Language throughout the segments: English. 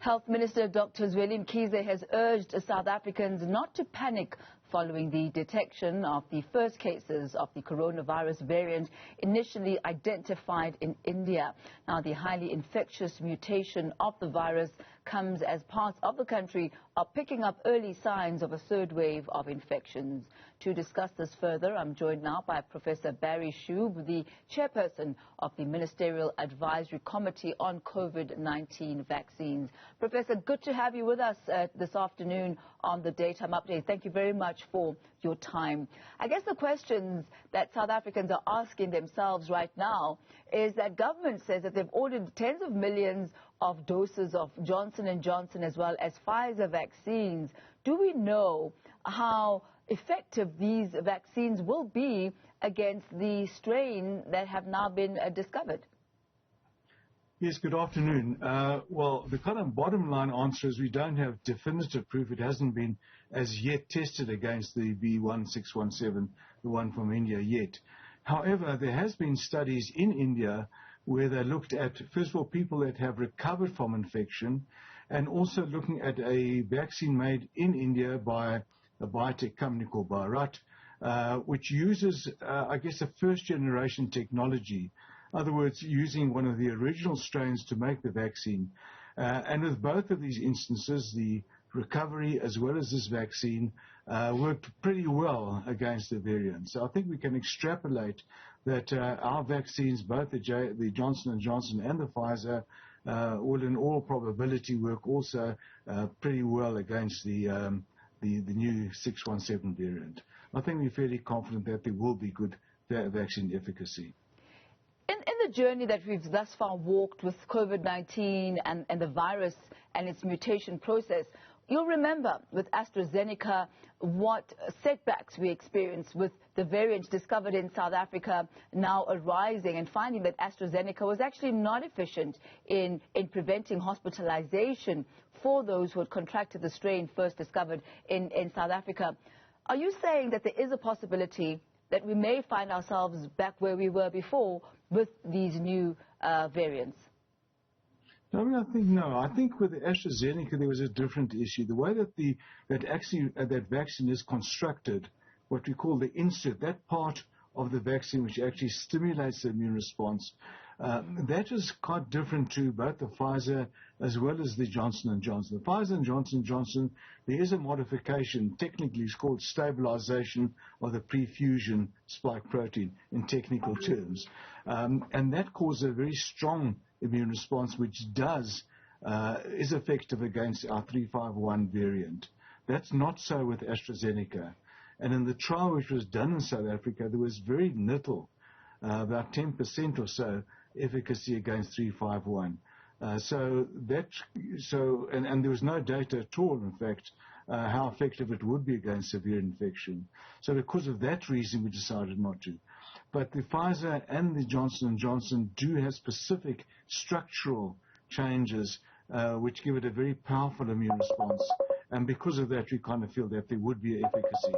Health Minister Dr. Zweli Mkhize has urged South Africans not to panic following the detection of the first cases of the coronavirus variant initially identified in India. Now, the highly infectious mutation of the virus comes as parts of the country are picking up early signs of a third wave of infections. To discuss this further, I'm joined now by Professor Barry Schoub, the chairperson of the Ministerial Advisory Committee on COVID-19 vaccines. Professor, good to have you with us this afternoon on the Daytime Update. Thank you very much for your time. I guess the questions that South Africans are asking themselves right now is that government says that they've ordered tens of millions of doses of Johnson & Johnson as well as Pfizer vaccines. Do we know how effective these vaccines will be against the strain that have now been discovered? Yes, good afternoon. Well, the kind of bottom line answer is we don't have definitive proof. It hasn't been as yet tested against the B1617, the one from India yet. However, there has been studies in India where they looked at, first of all, people that have recovered from infection, and also looking at a vaccine made in India by a biotech company called Bharat, which uses, I guess, a first-generation technology. In other words, using one of the original strains to make the vaccine. And with both of these instances, the recovery as well as this vaccine worked pretty well against the variant. So I think we can extrapolate that our vaccines, both the Johnson & Johnson and the Pfizer, will in all probability work also pretty well against the new 617 variant. I think we're fairly confident that there will be good vaccine efficacy. In the journey that we've thus far walked with COVID-19 and the virus and its mutation process, you'll remember with AstraZeneca what setbacks we experienced with the variant discovered in South Africa now arising and finding that AstraZeneca was actually not efficient in preventing hospitalization for those who had contracted the strain first discovered in South Africa. Are you saying that there is a possibility that we may find ourselves back where we were before with these new variants? No, I think with the AstraZeneca there was a different issue. The way that that vaccine is constructed, what we call the insert, that part of the vaccine which actually stimulates the immune response, that is quite different to both the Pfizer as well as the Johnson & Johnson. The Pfizer and Johnson & Johnson, there is a modification, technically it's called stabilization of the pre-fusion spike protein in technical terms. And that causes a very strong immune response which is effective against our 351 variant. That's not so with AstraZeneca. And in the trial which was done in South Africa, there was very little, about 10% or so, efficacy against 351. And there was no data at all, in fact, how effective it would be against severe infection. So because of that reason, we decided not to. But the Pfizer and the Johnson & Johnson do have specific structural changes which give it a very powerful immune response. And because of that, we kind of feel that there would be efficacy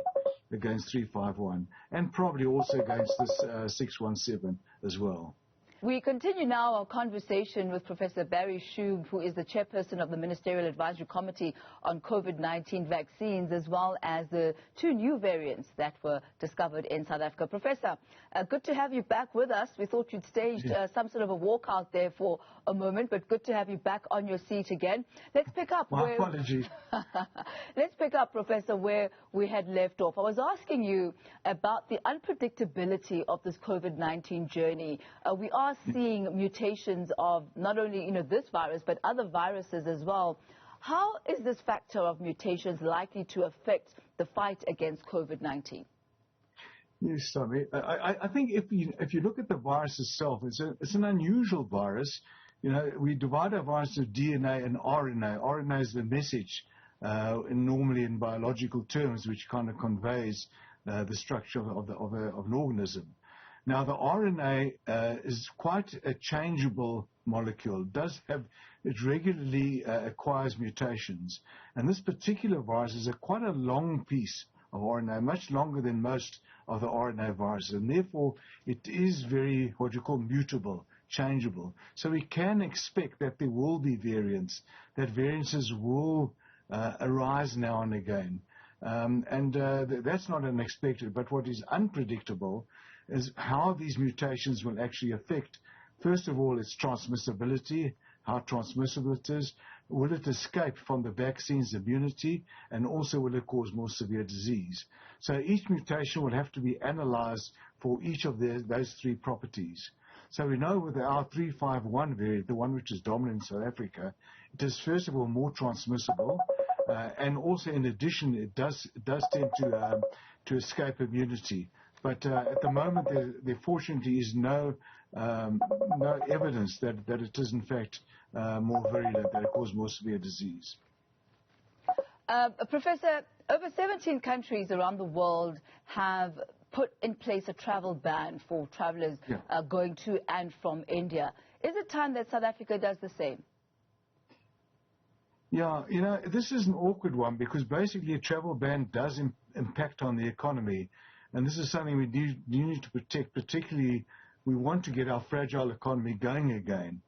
against 351 and probably also against this 617 as well. We continue now our conversation with Professor Barry Schoub, who is the chairperson of the Ministerial Advisory Committee on COVID-19 vaccines, as well as the two new variants that were discovered in South Africa. Professor, good to have you back with us. We thought you'd staged some sort of a walkout there for a moment, but good to have you back on your seat again. Let's pick up apologies. Let's pick up, Professor, where we had left off. I was asking you about the unpredictability of this COVID-19 journey. We are seeing mutations of not only this virus but other viruses as well. How is this factor of mutations likely to affect the fight against COVID-19? Yes, Tommy. I think if you look at the virus itself, it's an unusual virus. We divide our virus into DNA and RNA. RNA is the message normally in biological terms, which kind of conveys the structure of an organism. Now, the RNA is quite a changeable molecule. It regularly acquires mutations. And this particular virus is quite a long piece of RNA, much longer than most of the RNA viruses. And therefore, it is very, what you call, mutable, changeable. So we can expect that there will be variants, that variances will arise now and again. That's not unexpected, but what is unpredictable is how these mutations will actually affect, first of all, its transmissibility, how transmissible it is. Will it escape from the vaccine's immunity, and also will it cause more severe disease? So each mutation will have to be analyzed for each of those three properties. So we know with our 351 variant, the one which is dominant in South Africa, it is first of all more transmissible, and also in addition it does tend to escape immunity. But at the moment there fortunately is no evidence that it is in fact more virulent, that it causes more severe disease. Professor, over 17 countries around the world have put in place a travel ban for travelers going to and from India. Is it time that South Africa does the same? Yeah, you know, this is an awkward one because basically a travel ban does impact on the economy, and this is something we need to protect, particularly we want to get our fragile economy going again.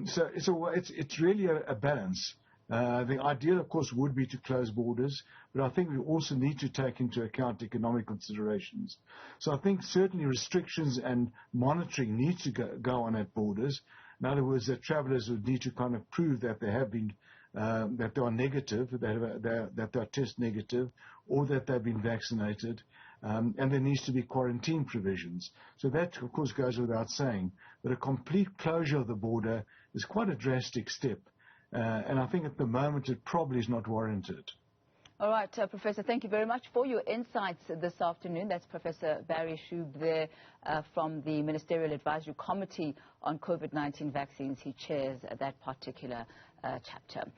So it's really a balance. The ideal, of course, would be to close borders, but I think we also need to take into account economic considerations. So I think certainly restrictions and monitoring need to go on at borders. In other words, that travellers would need to kind of prove that they have been, that they are negative, that they are test negative, or that they've been vaccinated. And there needs to be quarantine provisions. So that, of course, goes without saying. But a complete closure of the border is quite a drastic step. And I think at the moment it probably is not warranted. All right, Professor, thank you very much for your insights this afternoon. That's Professor Barry Schoub there from the Ministerial Advisory Committee on COVID-19 vaccines. He chairs that particular chapter.